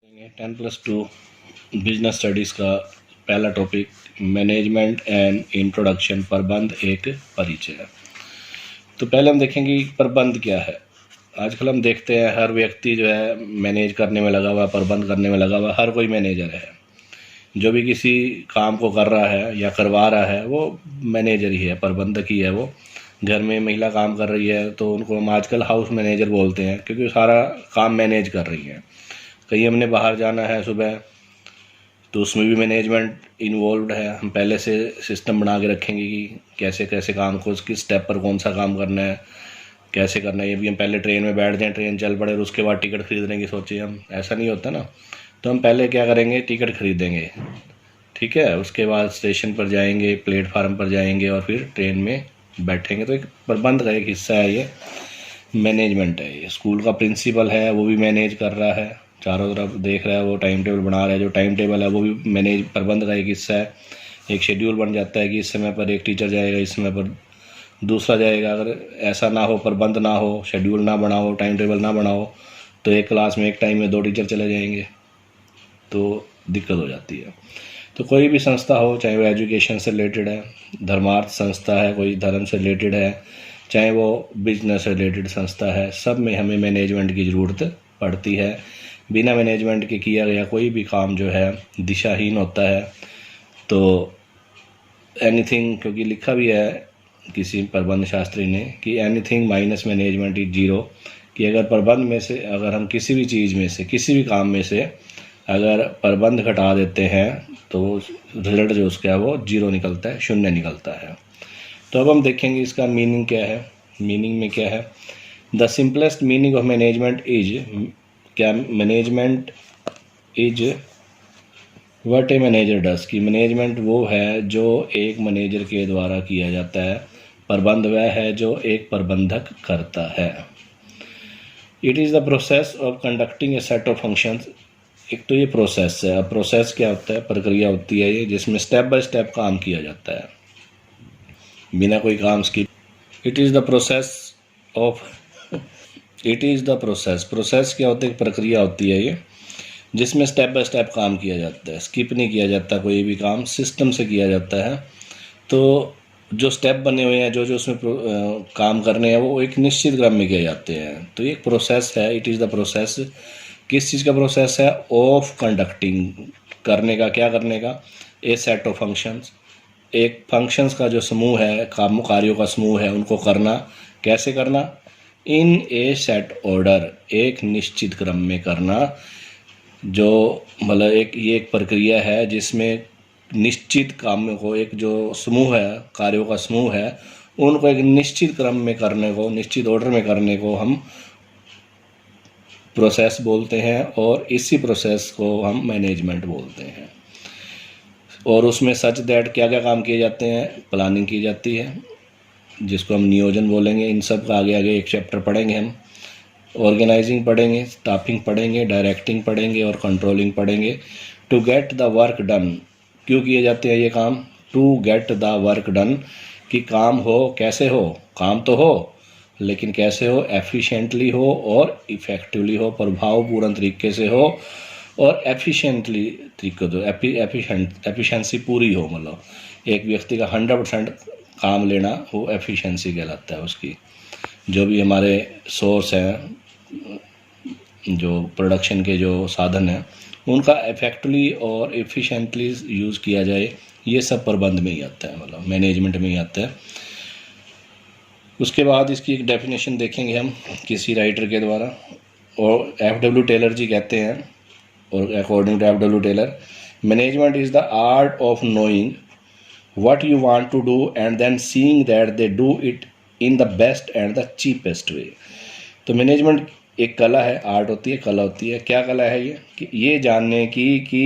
10+2 business studies का पहला topic management and introduction, प्रबंध एक परिचय। तो पहले हम देखेंगे कि प्रबंध क्या है। आजकल हम देखते हैं हर व्यक्ति जो है मैनेज करने में लगा हुआ है, प्रबंध करने में लगा हुआ है। हर कोई मैनेजर है, जो भी किसी काम को कर रहा है या करवा रहा है वो मैनेजर ही है, प्रबंधक ही है। वो घर में महिला काम कर रही है तो उनको हम आजकल हाउस मैनेजर बोलते हैं, क्योंकि वो सारा काम मैनेज कर रही है। कहीं हमने बाहर जाना है सुबह, तो उसमें भी मैनेजमेंट इन्वॉल्व है। हम पहले से सिस्टम बना के रखेंगे कि कैसे कैसे काम को, किस स्टेप पर कौन सा काम करना है, कैसे करना है। ये भी हम पहले ट्रेन में बैठ जाएं, ट्रेन चल पड़े और उसके बाद टिकट खरीदने की सोचिए हम, ऐसा नहीं होता ना। तो हम पहले क्या करेंगे, टिकट खरीदेंगे, ठीक है। उसके बाद स्टेशन पर जाएंगे, प्लेटफार्म पर जाएंगे और फिर ट्रेन में बैठेंगे। तो एक प्रबंध का एक हिस्सा है, ये मैनेजमेंट है। ये स्कूल का प्रिंसिपल है, वो भी मैनेज कर रहा है, चारों तरफ देख रहा है, वो टाइम टेबल बना रहा है। जो टाइम टेबल है वो भी मैनेज, प्रबंध का एक हिस्सा है। एक शेड्यूल बन जाता है कि इस समय पर एक टीचर जाएगा, इस समय पर दूसरा जाएगा। अगर ऐसा ना हो, प्रबंध ना हो, शेड्यूल ना बनाओ, टाइम टेबल ना बनाओ, तो एक क्लास में एक टाइम में 2 टीचर चले जाएंगे, तो दिक्कत हो जाती है। तो कोई भी संस्था हो, चाहे वो एजुकेशन से रिलेटेड है, धर्मार्थ संस्था है, कोई धर्म से रिलेटेड है, चाहे वो बिजनेस से रिलेटेड संस्था है, सब में हमें मैनेजमेंट की ज़रूरत पड़ती है। बिना मैनेजमेंट के किया गया कोई भी काम जो है दिशाहीन होता है। तो एनीथिंग, क्योंकि लिखा भी है किसी प्रबंध शास्त्री ने कि anything minus management is zero, कि अगर प्रबंध में से, अगर हम किसी भी चीज़ में से, किसी भी काम में से अगर प्रबंध घटा देते हैं तो रिजल्ट जो उसका है वो जीरो निकलता है, शून्य निकलता है। तो अब हम देखेंगे इसका मीनिंग क्या है। मीनिंग में क्या है, the simplest meaning of management is, क्या management is what a manager does, कि मैनेजमेंट वो है जो एक मैनेजर के द्वारा किया जाता है, प्रबंध वह है जो एक प्रबंधक करता है। It is the process of conducting A set of functions. एक तो ये प्रोसेस है। अब प्रोसेस क्या होता है, प्रक्रिया होती है ये, जिसमें स्टेप बाय स्टेप काम किया जाता है बिना कोई काम skip. It is the process of, it is the process, process क्या होता है, एक प्रक्रिया होती है ये, जिसमें स्टेप बाय स्टेप काम किया जाता है, स्किप नहीं किया जाता, कोई भी काम सिस्टम से किया जाता है। तो जो स्टेप बने हुए हैं, जो जो उसमें काम करने हैं, वो एक निश्चित क्रम में किए जाते हैं। तो ये एक प्रोसेस है। इट इज़ द प्रोसेस, किस चीज़ का प्रोसेस है, ऑफ कंडक्टिंग, करने का, क्या करने का, ए सेट ऑफ फंक्शंस, एक फंक्शंस का जो समूह है, कार्यों का समूह है, उनको करना। कैसे करना, इन ए सेट ऑर्डर, एक निश्चित क्रम में करना। जो मतलब ये एक प्रक्रिया है जिसमें निश्चित कामों को, एक जो समूह है, कार्यों का समूह है, उनको एक निश्चित क्रम में करने को, निश्चित ऑर्डर में करने को हम प्रोसेस बोलते हैं, और इसी प्रोसेस को हम मैनेजमेंट बोलते हैं। और उसमें सच दैट क्या क्या काम किए जाते हैं, प्लानिंग की जाती है, जिसको हम नियोजन बोलेंगे। इन सब का आगे आगे एक चैप्टर पढ़ेंगे हम। ऑर्गेनाइजिंग पढ़ेंगे, स्टाफिंग पढ़ेंगे, डायरेक्टिंग पढ़ेंगे और कंट्रोलिंग पढ़ेंगे। To get the work done, क्यों किए जाते हैं ये काम, to get the work done, कि काम हो, कैसे हो, काम तो हो लेकिन कैसे हो, एफिशिएंटली हो और इफ़ेक्टिवली हो, प्रभावपूर्ण तरीके से हो और एफिशिएंटली तरीके दो, एफिशिएंसी पूरी हो। मतलब एक व्यक्ति का 100% काम लेना, वो एफिशिएंसी कहलाता है उसकी। जो भी हमारे सोर्स हैं, जो प्रोडक्शन के जो साधन हैं, उनका इफेक्टिवली और एफिशिएंटली यूज़ किया जाए, ये सब प्रबंध में ही आता है, मतलब मैनेजमेंट में ही आता है। उसके बाद इसकी एक डेफिनेशन देखेंगे हम किसी राइटर के द्वारा, और F.W. टेलर जी कहते हैं, और according to F.W. Taylor, management is the art of knowing what you want to do and then seeing that they do it in the best and the cheapest way। तो management एक कला है, art होती है, कला होती है। क्या कला है ये, कि ये जानने की कि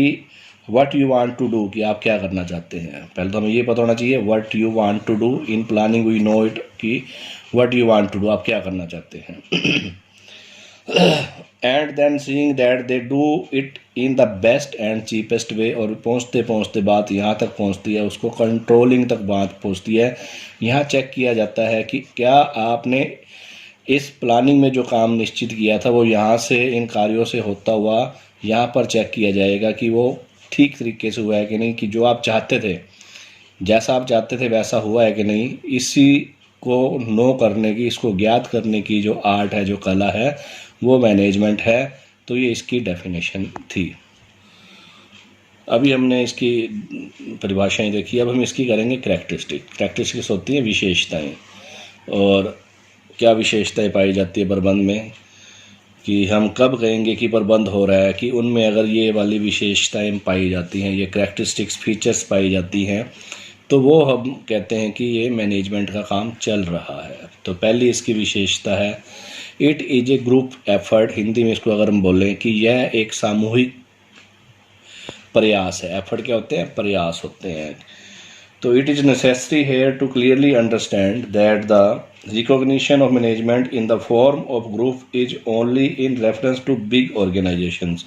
what you want to do, कि आप क्या करना चाहते हैं। पहले तो हमें ये पता होना चाहिए what you want to do, in planning we know it, कि what you want to do, आप क्या करना चाहते हैं। And then seeing that they do it in the best and cheapest way, और पहुँचते पहुँचते बात यहाँ तक पहुँचती है, उसको कंट्रोलिंग तक बात पहुँचती है। यहाँ चेक किया जाता है कि क्या आपने इस प्लानिंग में जो काम निश्चित किया था वो यहाँ से, इन कार्यों से होता हुआ यहाँ पर चेक किया जाएगा कि वो ठीक तरीके से हुआ है कि नहीं, कि जो आप चाहते थे, जैसा आप चाहते थे वैसा हुआ है कि नहीं। इसी को नो करने की, इसको ज्ञात करने की जो आर्ट है, जो कला है, वो मैनेजमेंट है। तो ये इसकी डेफिनेशन थी। अभी हमने इसकी परिभाषाएं देखी, अब हम इसकी करेंगे करैक्टरिस्टिक्स होती हैं विशेषताएं। और क्या विशेषताएं पाई जाती है प्रबंध में, कि हम कब कहेंगे कि प्रबंध हो रहा है, कि उनमें अगर ये वाली विशेषताएं पाई जाती हैं, ये करैक्टरिस्टिक्स फीचर्स पाई जाती हैं, तो वो हम कहते हैं कि ये मैनेजमेंट का काम चल रहा है। तो पहली इसकी विशेषता है, it is A group effort. Hindi में इसको अगर हम बोलें कि यह एक सामूहिक प्रयास है। एफर्ट क्या होते हैं? प्रयास होते हैं। तो it is necessary here to clearly understand that the recognition of management in the form of group is only in reference to big organisations.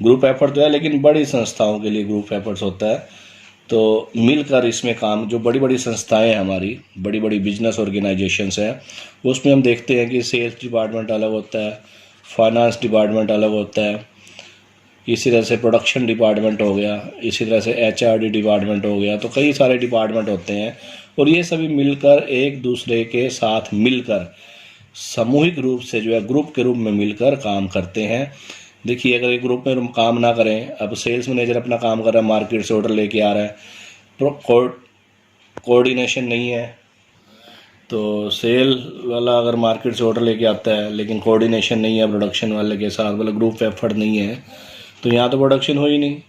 Group effort तो है, लेकिन बड़ी संस्थाओं के लिए ग्रुप एफर्ट्स होता है। तो मिलकर इसमें काम, जो बड़ी बड़ी संस्थाएं हैं हमारी, बड़ी बड़ी बिजनेस ऑर्गेनाइजेशंस हैं, उसमें हम देखते हैं कि सेल्स डिपार्टमेंट अलग होता है, फाइनेंस डिपार्टमेंट अलग होता है, इसी तरह से प्रोडक्शन डिपार्टमेंट हो गया, इसी तरह से एचआरडी डिपार्टमेंट हो गया। तो कई सारे डिपार्टमेंट होते हैं और ये सभी मिलकर एक दूसरे के साथ मिलकर सामूहिक रूप से जो है ग्रुप के रूप में मिलकर काम करते हैं। देखिए, अगर एक ग्रुप में काम ना करें, अब सेल्स मैनेजर अपना काम कर रहा है, मार्केट से ऑर्डर लेके आ रहा है, कोऑर्डिनेशन नहीं है, तो सेल वाला अगर मार्केट से ऑर्डर लेके आता है लेकिन कोऑर्डिनेशन नहीं है प्रोडक्शन वाले के साथ, मतलब ग्रुप एफर्ट नहीं है, तो यहाँ तो प्रोडक्शन हो ही नहीं।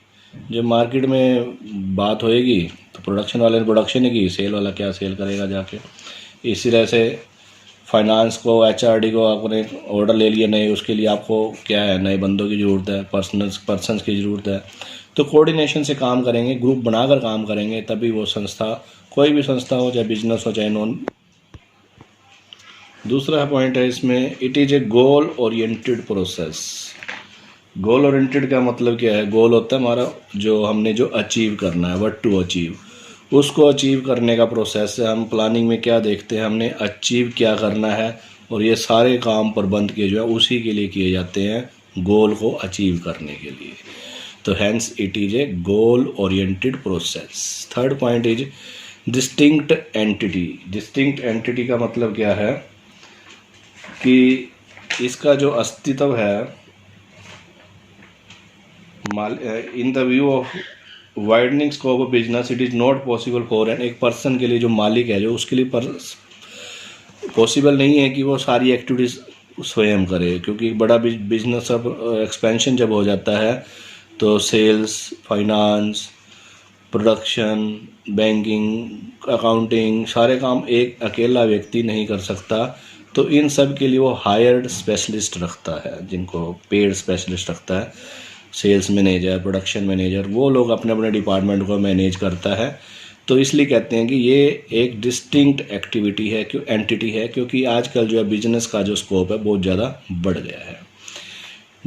जब मार्केट में बात होएगी तो प्रोडक्शन वाले ने प्रोडक्शन ही की, सेल वाला क्या सेल करेगा जाके। इसी तरह से फाइनेंस को, एचआरडी को आपने ऑर्डर ले लिया नए, उसके लिए आपको क्या है, नए बंदों की ज़रूरत है, पर्सनस की ज़रूरत है। तो कोऑर्डिनेशन से काम करेंगे, ग्रुप बनाकर काम करेंगे, तभी वो संस्था, कोई भी संस्था हो, चाहे बिजनेस हो चाहे नॉन। दूसरा पॉइंट है इसमें, it is A goal oriented process. Goal oriented का मतलब क्या है? गोल होता है हमारा जो हमने जो अचीव करना है, व्हाट टू अचीव, उसको अचीव करने का प्रोसेस है। हम प्लानिंग में क्या देखते हैं, हमने अचीव क्या करना है, और ये सारे काम प्रबंध के जो है उसी के लिए किए जाते हैं, गोल को अचीव करने के लिए। तो hence it is a goal oriented process. Third point is distinct entity. Distinct entity का मतलब क्या है कि इसका जो अस्तित्व है, in the view of widening scope of business it is not possible for an, एक पर्सन के लिए, जो मालिक है, जो उसके लिए पॉसिबल नहीं है कि वो सारी एक्टिविटीज़ स्वयं करे, क्योंकि बड़ा बिजनेस अब एक्सपेंशन जब हो जाता है तो sales, finance, production, banking, accounting, सारे काम एक अकेला व्यक्ति नहीं कर सकता। तो इन सब के लिए वो हायर्ड स्पेशलिस्ट रखता है, जिनको पेड स्पेशलिस्ट रखता है, सेल्स मैनेजर, प्रोडक्शन मैनेजर, वो लोग अपने अपने डिपार्टमेंट को मैनेज करता है। तो इसलिए कहते हैं कि ये एक डिस्टिंक्ट एक्टिविटी है, क्यों एंटिटी है, क्योंकि आजकल जो है बिजनेस का जो स्कोप है बहुत ज़्यादा बढ़ गया है।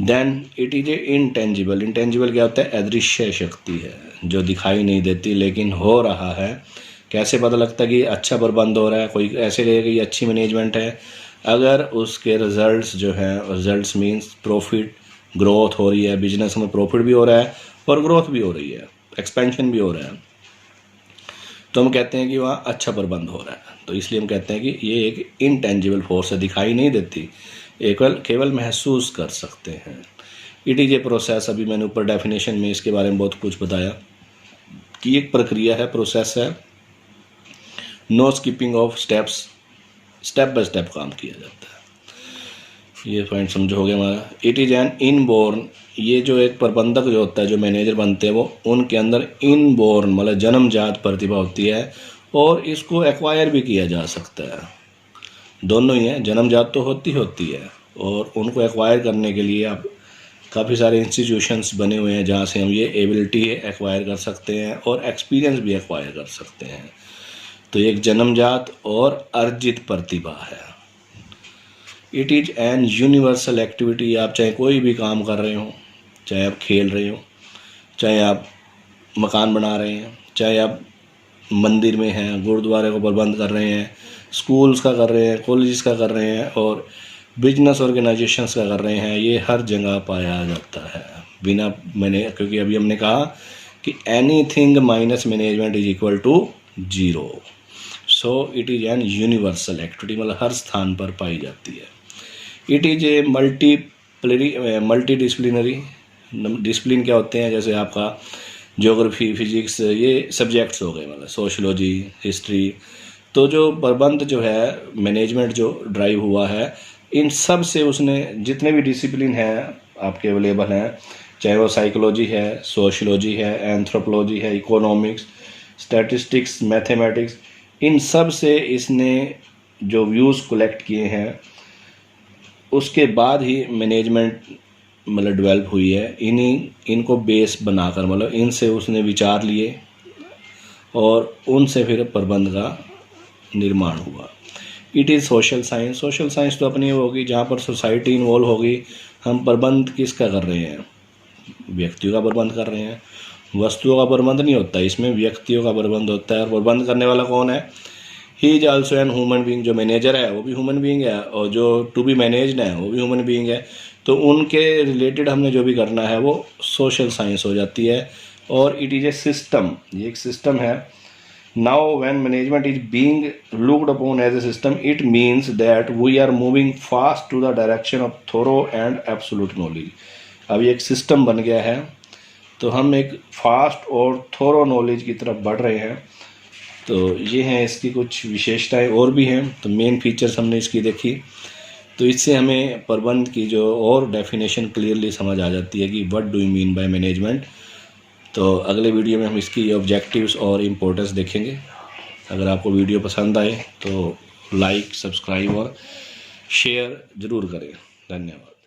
Then it is a intangible. Intangible क्या होता है? अदृश्य शक्ति है, जो दिखाई नहीं देती लेकिन हो रहा है। कैसे पता लगता है कि अच्छा प्रबंध हो रहा है? कोई ऐसे लगेगा कि अच्छी मैनेजमेंट है अगर उसके रिजल्ट्स जो हैं, रिजल्ट्स मीन्स प्रॉफिट, ग्रोथ हो रही है, बिजनेस में प्रॉफिट भी हो रहा है और ग्रोथ भी हो रही है, एक्सपेंशन भी हो रहा है, तो हम कहते हैं कि वहाँ अच्छा प्रबंध हो रहा है। तो इसलिए हम कहते हैं कि ये एक इनटेंजिबल फोर्स है, दिखाई नहीं देती, केवल महसूस कर सकते हैं। It is a process. अभी मैंने ऊपर डेफिनेशन में इसके बारे में बहुत कुछ बताया कि एक प्रक्रिया है, प्रोसेस है, no skipping of steps, step by step काम किया जाता है। ये पॉइंट समझो हो गया हमारा। इट इज़ एन इनबोर्न, ये जो एक प्रबंधक जो होता है, जो मैनेजर बनते हैं, वो उनके अंदर इनबोर्न मतलब जन्मजात प्रतिभा होती है, और इसको एक्वायर भी किया जा सकता है। दोनों ही हैं, जन्मजात तो होती है, और उनको एक्वायर करने के लिए आप काफ़ी सारे इंस्टीट्यूशंस बने हुए हैं जहाँ से हम ये एबिलिटी एक्वायर कर सकते हैं और एक्सपीरियंस भी एक्वायर कर सकते हैं। तो एक जन्मजात और अर्जित प्रतिभा है। It is an universal activity. आप चाहे कोई भी काम कर रहे हो, चाहे आप खेल रहे हो, चाहे आप मकान बना रहे हैं, चाहे आप मंदिर में हैं, गुरुद्वारे को प्रबंध कर रहे हैं, स्कूल्स का कर रहे हैं, कॉलेजेस का कर रहे हैं, और बिजनेस ऑर्गेनाइजेशंस का कर रहे हैं, ये हर जगह पाया जाता है। बिना मैंने, क्योंकि अभी हमने कहा कि anything minus management is equal to 0। So it is an universal activity, मतलब हर स्थान पर पाई जाती है। It is a multi disciplinary. Discipline क्या होते हैं, जैसे आपका ज्योग्राफी, फिजिक्स, ये सब्जेक्ट्स हो गए, मतलब सोशलॉजी, हिस्ट्री। तो जो प्रबंध जो है, मैनेजमेंट जो ड्राइव हुआ है, इन सब से उसने जितने भी डिसिप्लिन हैं आपके अवेलेबल हैं, चाहे वो साइकोलॉजी है, सोशलॉजी है, एंथ्रोपोलॉजी है, इकोनॉमिक्स, स्टैटिस्टिक्स, मैथमेटिक्स, इन सब से इसने जो व्यूज़ कलेक्ट किए हैं, उसके बाद ही मैनेजमेंट मतलब डेवलप हुई है। इनको बेस बनाकर, मतलब इनसे उसने विचार लिए और उनसे फिर प्रबंध का निर्माण हुआ। It is social science. Social science तो अपनी होगी जहाँ पर सोसाइटी इन्वॉल्व होगी। हम प्रबंध किसका कर रहे हैं, व्यक्तियों का प्रबंध कर रहे हैं, वस्तुओं का प्रबंध नहीं होता, इसमें व्यक्तियों का प्रबंध होता है। और प्रबंध करने वाला कौन है, he is also an human being. जो मैनेजर है वो भी ह्यूमन बीइंग है, और जो टू बी मैनेज्ड है वो भी ह्यूमन बीइंग है। तो उनके रिलेटेड हमने जो भी करना है वो सोशल साइंस हो जाती है। और इट इज़ ए सिस्टम, ये एक सिस्टम है। Now when management is being looked upon as a system, it means that we are moving fast to the direction of thorough and absolute knowledge. अब ये एक सिस्टम बन गया है, तो हम एक फास्ट और थोरो नॉलेज की तरफ बढ़ रहे हैं। तो ये हैं इसकी कुछ विशेषताएं, और भी हैं। तो मेन फीचर्स हमने इसकी देखी, तो इससे हमें प्रबंध की जो और डेफिनेशन क्लियरली समझ आ जाती है कि what do you mean by management. तो अगले वीडियो में हम इसकी ऑब्जेक्टिव्स और इम्पोर्टेंस देखेंगे। अगर आपको वीडियो पसंद आए तो लाइक, सब्सक्राइब और शेयर ज़रूर करें। धन्यवाद।